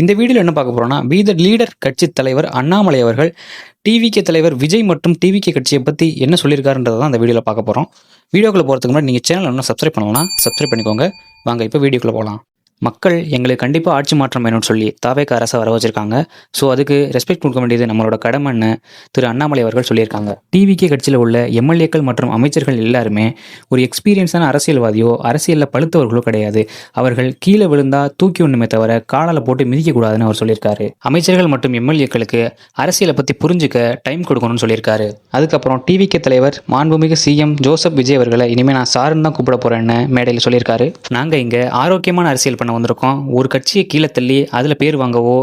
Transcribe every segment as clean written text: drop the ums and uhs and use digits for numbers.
இந்த வீடியோவில் என்ன பார்க்க போறோம்னா, பி த லீடர் கட்சி தலைவர் அண்ணாமலை அவர்கள் டிவிகே தலைவர் விஜய் மற்றும் டிவிகே கட்சியை பற்றி என்ன சொல்லியிருக்காருன்றதை தான் இந்த வீடியோவில் பார்க்க போகிறோம். வீடியோக்குள்ளே போகிறதுக்கு முன்னாடி நீங்கள் சேனல் இன்னும் சப்ஸ்கிரைப் பண்ணணும்னா சப்ஸ்கிரைப் பண்ணிக்கோங்க. வாங்க இப்போ வீடியோக்குள்ளே போகலாம். மக்கள் எங்களுக்கு கண்டிப்பாக ஆட்சி மாற்றம் வேணும்னு சொல்லி தாவேக அரசை வர வச்சிருக்காங்க. ஸோ அதுக்கு ரெஸ்பெக்ட் கொடுக்க வேண்டியது நம்மளோட கடமைன்னு திரு அண்ணாமலை அவர்கள் சொல்லியிருக்காங்க. டிவிகே கட்சியில் உள்ள எம்எல்ஏக்கள் மற்றும் அமைச்சர்கள் எல்லாருமே ஒரு எக்ஸ்பீரியன்ஸான அரசியல்வாதியோ அரசியலில் பழுத்தவர்களோ கிடையாது. அவர்கள் கீழே விழுந்தா தூக்கி ஒன்றுமே தவிர காலால் போட்டு மிதிக்கக்கூடாதுன்னு அவர் சொல்லியிருக்காரு. அமைச்சர்கள் மற்றும் எம்எல்ஏக்களுக்கு அரசியலை பற்றி புரிஞ்சுக்க டைம் கொடுக்கணும்னு சொல்லியிருக்காரு. அதுக்கப்புறம் டிவிகே தலைவர் மாண்புமிகு சிஎம் ஜோசப் விஜய் அவர்களை இனிமேல் நான் சாருன்னு தான் கூப்பிட போகிறேன்னு மேடையில் சொல்லியிருக்காரு. நாங்கள் இங்கே ஆரோக்கியமான அரசியல் வந்திருக்கோம். ஒரு கட்சியை கீழே தள்ளி அதுல பேர் வாங்கவோ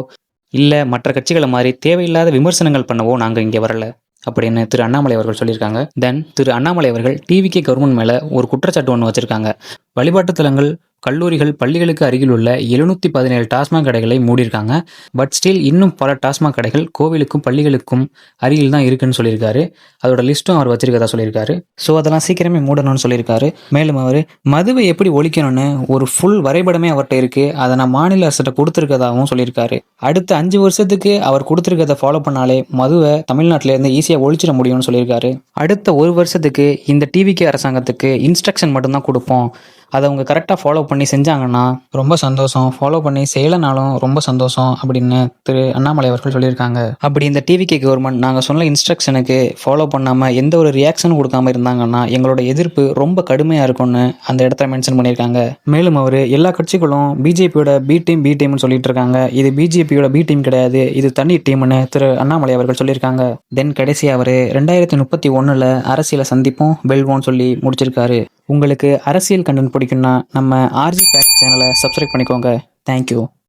இல்ல மற்ற கட்சிகளை மாதிரி தேவையில்லாத விமர்சனங்கள் பண்ணவோ நாங்க இங்க வரல அப்படின்னு திரு அண்ணாமலை அவர்கள் சொல்லியிருக்காங்க. தென் திரு அண்ணாமலை அவர்கள் டிவிகே கவர்மெண்ட் மேல ஒரு குற்றச்சாட்டு ஒன்று வச்சிருக்காங்க. வழிபாட்டு தலங்கள், கல்லூரிகள், பள்ளிகளுக்கு அருகில் உள்ள 717 டாஸ்மாக் கடைகளை மூடியிருக்காங்க. பட் ஸ்டில் இன்னும் பல டாஸ்மாக் கடைகள் கோவிலுக்கும் பள்ளிகளுக்கும் அருகில் தான் இருக்குன்னு சொல்லியிருக்காரு. அதோட லிஸ்ட்டும் அவர் வச்சிருக்கதா சொல்லியிருக்காரு. ஸோ அதெல்லாம் சீக்கிரமே மூடணும்னு சொல்லியிருக்காரு. மேலும் அவர் மதுவை எப்படி ஒழிக்கணும்னு ஒரு ஃபுல் வரைபடமே அவர்கிட்ட இருக்கு. அதை நான் மாநில அரசிட்ட கொடுத்துருக்கதாகவும் சொல்லியிருக்காரு. அடுத்த 5 வருஷத்துக்கு அவர் கொடுத்துருக்கதை ஃபாலோ பண்ணாலே மதுவை தமிழ்நாட்டிலேருந்து ஈஸியாக ஒழிச்சிட முடியும்னு சொல்லியிருக்காரு. அடுத்த 1 வருஷத்துக்கு இந்த டிவிகே அரசாங்கத்துக்கு இன்ஸ்ட்ரக்ஷன் மட்டும்தான் கொடுப்போம். அதை அவங்க கரெக்டாக ஃபாலோ பண்ணி செஞ்சாங்கன்னா ரொம்ப சந்தோஷம், ஃபாலோ பண்ணி செய்யலைனாலும் ரொம்ப சந்தோஷம் அப்படின்னு திரு அண்ணாமலை அவர்கள் சொல்லியிருக்காங்க. அப்படி இந்த டிவிகே கவர்மெண்ட் நாங்கள் சொன்ன இன்ஸ்ட்ரக்ஷனுக்கு ஃபாலோ பண்ணாமல் எந்த ஒரு ரியாக்ஷனும் கொடுக்காம இருந்தாங்கன்னா எங்களோட எதிர்ப்பு ரொம்ப கடுமையாக இருக்கும்னு அந்த இடத்துல மென்ஷன் பண்ணியிருக்காங்க. மேலும் அவர் எல்லா கட்சிகளும் பிஜேபியோட பி டீம்னு சொல்லிட்டு இருக்காங்க. இது பிஜேபியோட பி டீம் கிடையாது, இது தனி டீம்னு திரு அண்ணாமலை அவர்கள் சொல்லியிருக்காங்க. தென் கடைசி அவர் 2031 அரசியலை சந்திப்போம் வெல்வோன்னு சொல்லி முடிச்சிருக்காரு. உங்களுக்கு அரசியல் கண்டென்ட் பிடிக்கும்னா நம்ம ஆர்ஜி பேக் சேனலை சப்ஸ்கிரைப் பண்ணிக்கோங்க. தேங்க்யூ.